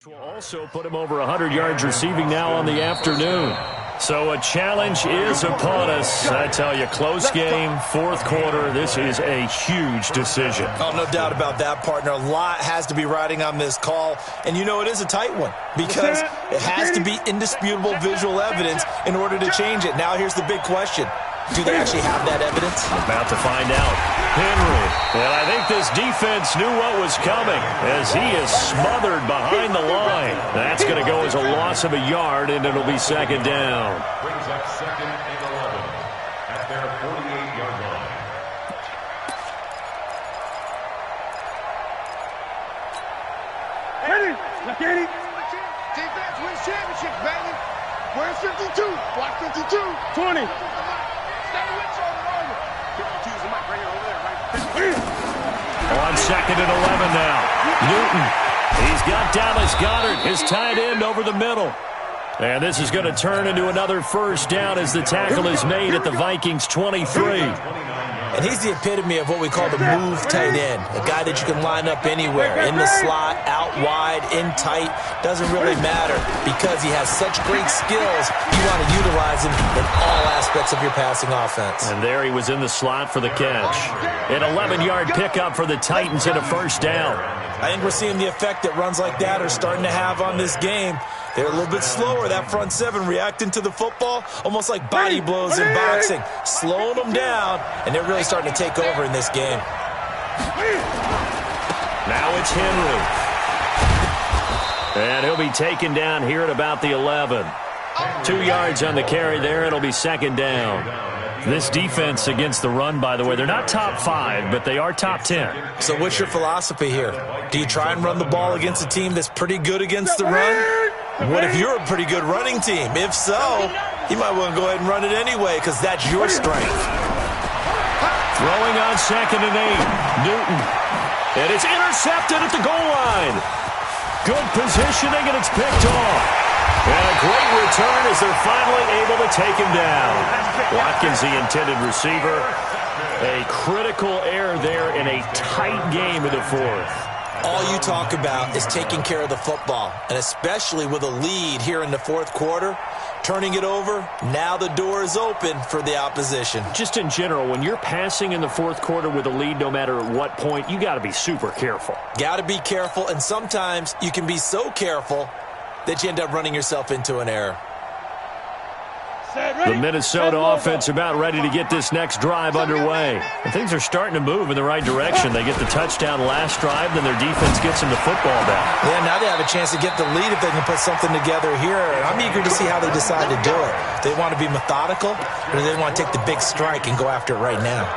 G: will also put him over 100 yards receiving now on the afternoon. So a challenge is upon us. I tell you, close game, 4th quarter. This is a huge decision.
I: Oh, no doubt about that, partner. A lot has to be riding on this call. And you know it is a tight one because it has to be indisputable visual evidence in order to change it. Now here's the big question. Do they actually have that evidence?
G: About to find out. Henry. And I think this defense knew what was coming as he is smothered behind the line. That's going to go as a loss of a yard, and it'll be second down.
J: Brings up second and 11 at their 48-yard line.
H: Ready? Look at it. Defense wins championships, baby. Where's 52? Block 52. 20. Stay with your longer. 52's the mic right here over there, right?
G: On second and 11 now. Newton. He's got Dallas Goedert, his tight end, over the middle. And this is going to turn into another first down as the tackle is made at the Vikings 23.
I: And he's the epitome of what we call the move tight end, a guy that you can line up anywhere, in the slot, out wide, in tight, doesn't really matter because he has such great skills. You want to utilize him in all aspects of your passing offense.
G: And there he was in the slot for the catch. An 11-yard pickup for the Titans and a first down.
I: I think we're seeing the effect that runs like that are starting to have on this game. They're a little bit slower, that front seven, reacting to the football, almost like body blows in boxing, slowing them down, and they're really starting to take over in this game.
G: Now it's Henry. And he'll be taken down here at about the 11. 2 yards on the carry there. It'll be second down. This defense against the run, by the way, they're not top 5, but they are top 10.
I: So what's your philosophy here? Do you try and run the ball against a team that's pretty good against the run? What if you're a pretty good running team? If so, you might want to go ahead and run it anyway because that's your strength.
G: Throwing on second and 8. Newton. And it's intercepted at the goal line. Good positioning, and it's picked off. And a great return as they're finally able to take him down. Watkins, the intended receiver. A critical error there in a tight game in the fourth.
I: All you talk about is taking care of the football, and especially with a lead here in the fourth quarter, turning it over, now the door is open for the opposition.
G: Just in general, when you're passing in the fourth quarter with a lead, no matter at what point, you got to be super careful.
I: Got to be careful, and sometimes you can be so careful that you end up running yourself into an error.
G: The Minnesota offense about ready to get this next drive underway. And things are starting to move in the right direction. They get the touchdown last drive, then their defense gets them the football back.
I: Yeah, now they have a chance to get the lead if they can put something together here. I'm eager to see how they decide to do it. They want to be methodical, or do they want to take the big strike and go after it right now?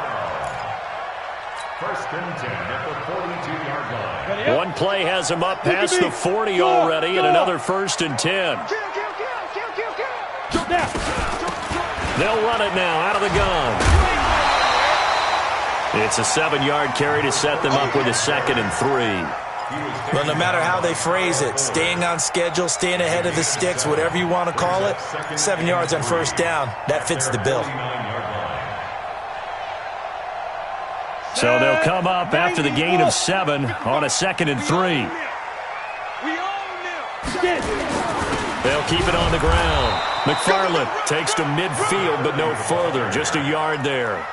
J: First and 10 at the 42-yard line.
G: One play has them up past the 40 already, and another first and 10. They'll run it now out of the gun. It's a 7-yard carry to set them up with a second and 3.
I: Well, no matter how they phrase it, staying on schedule, staying ahead of the sticks, whatever you want to call it, 7 yards on first down, that fits the bill.
G: So they'll come up after the gain of 7 on a second and 3. They'll keep it on the ground. McFarland takes to midfield, but no further. Just a yard there.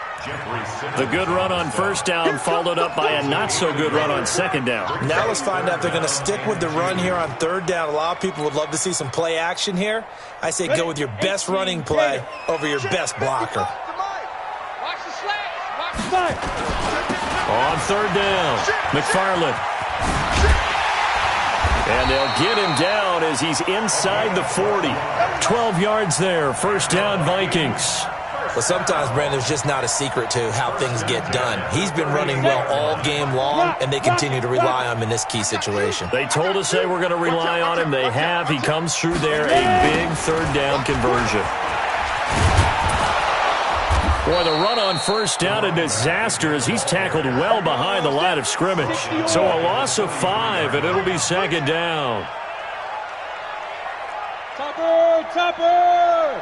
G: The good run on first down followed up by a not-so-good run on second down.
I: Now let's find out if they're going to stick with the run here on third down. A lot of people would love to see some play action here. I say go with your best running play over your best blocker.
G: On third down, McFarland. And they'll get him down as he's inside the 40. 12 yards there, first down Vikings.
I: Well, sometimes, Brandon, there's just not a secret to how things get done. He's been running well all game long, and they continue to rely on him in this key situation.
G: They told us they were going to rely on him. They have. He comes through there, a big third down conversion. Boy, the run on first down, a disaster as he's tackled well behind the line of scrimmage. So a loss of 5, and it'll be second down.
H: Topper!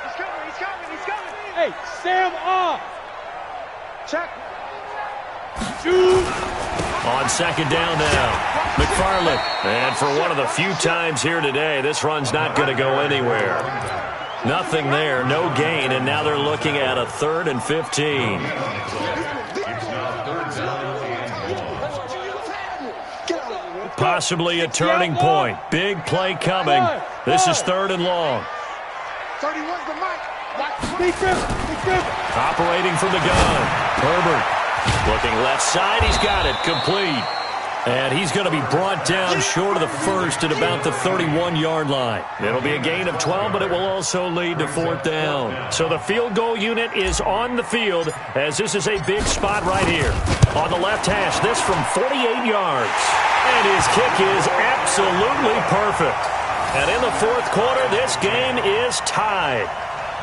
H: He's coming. Hey, Sam off. Check. Shoot.
G: On second down now, McFarland. And for one of the few times here today, this run's not going to go anywhere. Nothing there, no gain, and now they're looking at a 3rd and 15. Possibly a turning point. Big play coming. This is 3rd and long.
H: 31's the mic. Defense.
G: Operating from the gun. Herbert looking left side. He's got it. Complete. And he's going to be brought down short of the first at about the 31-yard line. It'll be a gain of 12, but it will also lead to fourth down. So the field goal unit is on the field as this is a big spot right here. On the left hash, this from 48 yards. And his kick is absolutely perfect. And in the fourth quarter, this game is tied.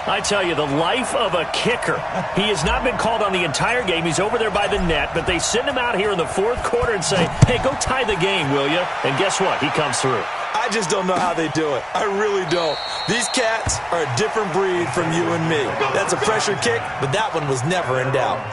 G: I tell you, the life of a kicker. He has not been called on the entire game. He's over there by the net, but they send him out here in the fourth quarter and say, hey, go tie the game, will you? And guess what? He comes through.
I: I just don't know how they do it. I really don't. These cats are a different breed from you and me. That's a pressure kick, but that one was never in doubt.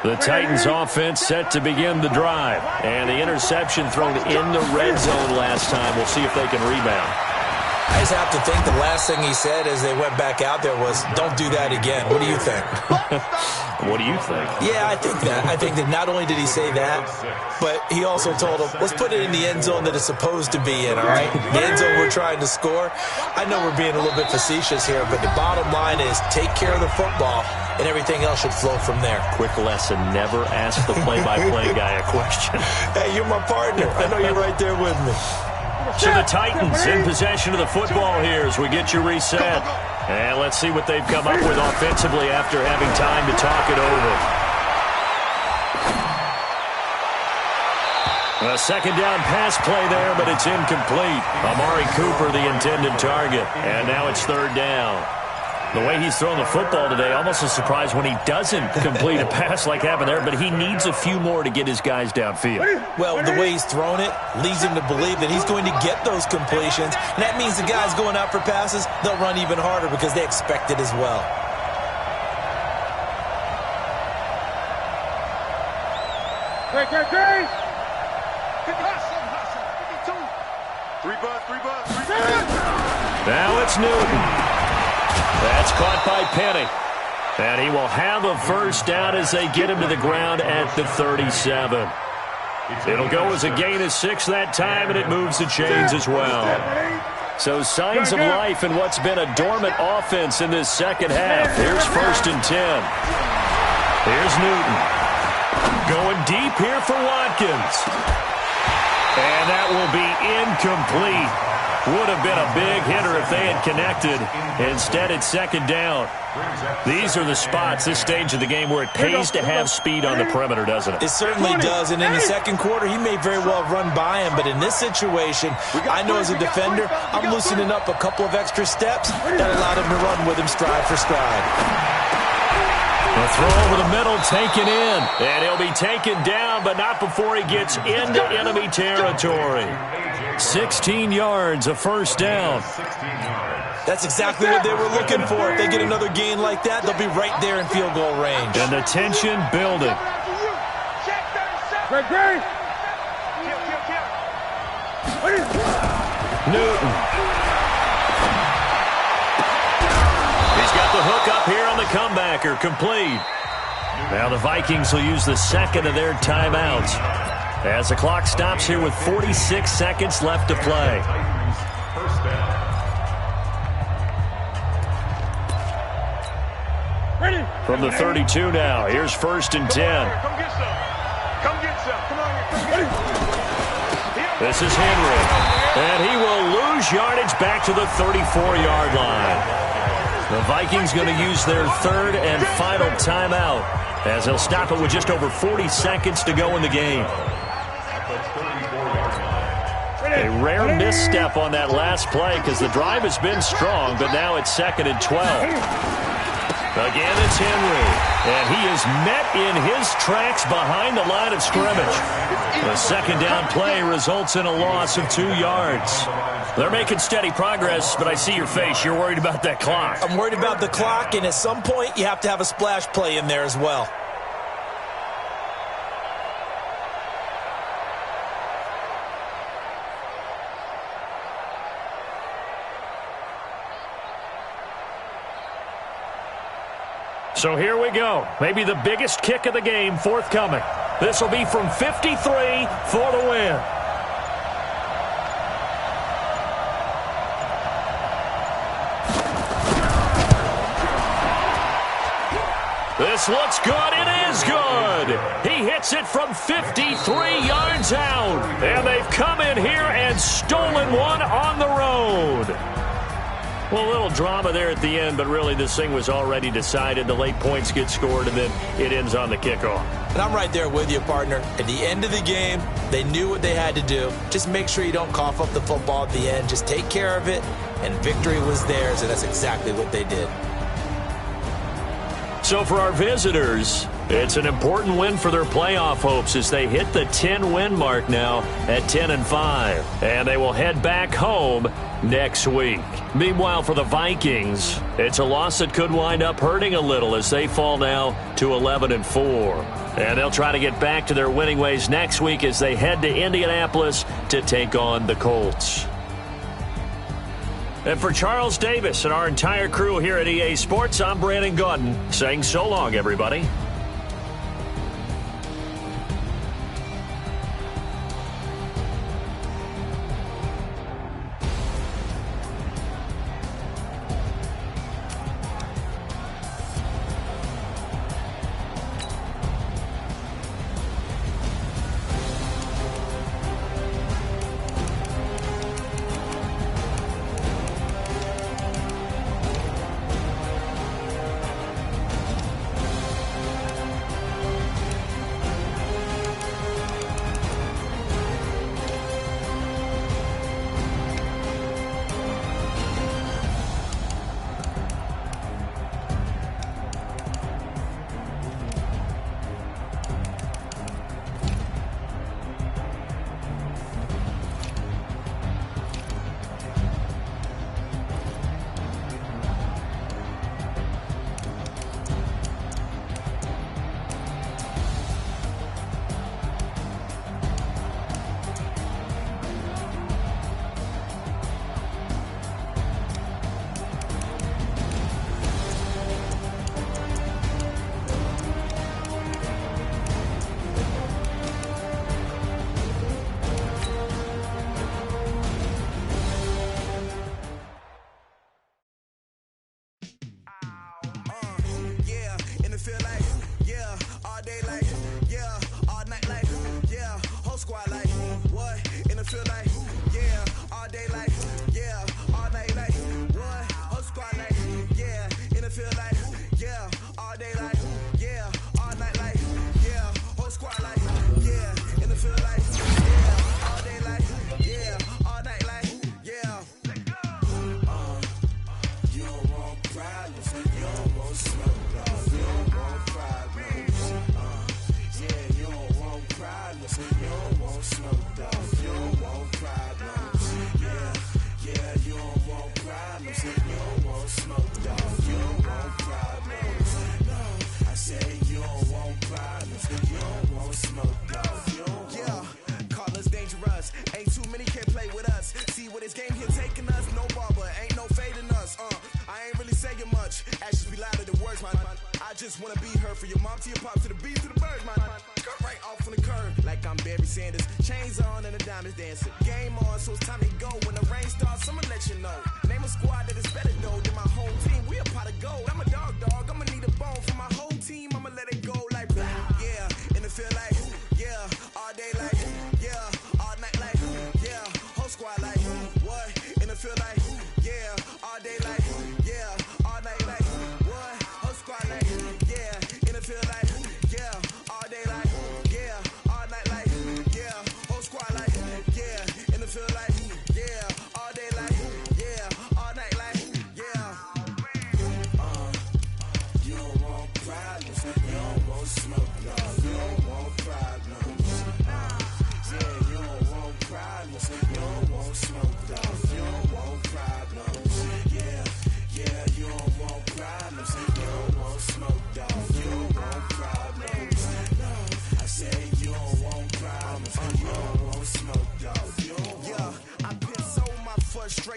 G: The Titans offense set to begin the drive. And the interception thrown in the red zone last time. We'll see if they can rebound.
I: I just have to think the last thing he said as they went back out there was, don't do that again. What do you think?
G: What do you think?
I: Yeah, I think that. I think that not only did he say that, but he also told him, let's put it in the end zone that it's supposed to be in, all right? The end zone we're trying to score. I know we're being a little bit facetious here, but the bottom line is take care of the football, and everything else should flow from there.
G: Quick lesson, never ask the play-by-play guy a question.
I: Hey, you're my partner. I know you're right there with me.
G: So the Titans in possession of the football here as we get you reset. And let's see what they've come up with offensively after having time to talk it over. A second down pass play there, but it's incomplete. Amari Cooper, the intended target. And now it's third down. The way he's thrown the football today, almost a surprise when he doesn't complete a pass like happened there, but he needs a few more to get his guys downfield.
I: Well, the way he's thrown it leads him to believe that he's going to get those completions, and that means the guys going out for passes, they'll run even harder because they expect it as well.
H: Great. Three bucks.
G: Now it's Newton. That's caught by Penny. And he will have a first down as they get him to the ground at the 37. It'll go as a gain of 6 that time, and it moves the chains as well. So signs of life in what's been a dormant offense in this second half. Here's 1st and 10. Here's Newton. Going deep here for Watkins. And that will be incomplete. Would have been a big hitter if they had connected. Instead, it's second down. These are the spots, this stage of the game, where it pays to have speed on the perimeter, doesn't it?
I: It certainly does, and in the second quarter, he may very well run by him, but in this situation, I know as a defender, I'm loosening up a couple of extra steps that allowed him to run with him stride for stride.
G: The throw over the middle, taken in, and he'll be taken down, but not before he gets into enemy territory. 16 yards, a first down.
I: That's exactly what they were looking for. If they get another gain like that, they'll be right there in field goal range.
G: And the tension building. Newton. He's got the hook up here on the comebacker, complete. Now the Vikings will use the second of their timeouts as the clock stops here with 46 seconds left to play. From the 32 now, here's 1st and 10.
H: Come get some. Come on.
G: This is Henry, and he will lose yardage back to the 34-yard line. The Vikings going to use their third and final timeout as they'll stop it with just over 40 seconds to go in the game. A rare misstep on that last play because the drive has been strong, but now it's 2nd and 12. Again, it's Henry, and he is met in his tracks behind the line of scrimmage. The second down play results in a loss of 2 yards. They're making steady progress, but I see your face. You're worried about that clock.
I: I'm worried about the clock, and at some point, you have to have a splash play in there as well.
G: So here we go. Maybe the biggest kick of the game forthcoming. This will be from 53 for the win. This looks good. It is good. He hits it from 53 yards out. And they've come in here and stolen one on the road. Well, a little drama there at the end, but really this thing was already decided. The late points get scored, and then it ends on the kickoff.
I: And I'm right there with you, partner. At the end of the game, they knew what they had to do. Just make sure you don't cough up the football at the end. Just take care of it, and victory was theirs, and that's exactly what they did.
G: So for our visitors, it's an important win for their playoff hopes as they hit the 10-win mark now at 10-5. And they will head back home next week. Meanwhile, for the Vikings, it's a loss that could wind up hurting a little as they fall now to 11-4. And they'll try to get back to their winning ways next week as they head to Indianapolis to take on the Colts. And for Charles Davis and our entire crew here at EA Sports, I'm Brandon Gaudin saying so long, everybody.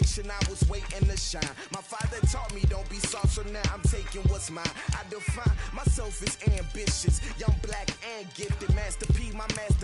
K: generation, I was waiting to shine. My father taught me don't be soft, so now I'm taking what's mine. I define myself as ambitious, young, black, and gifted. Master P, my master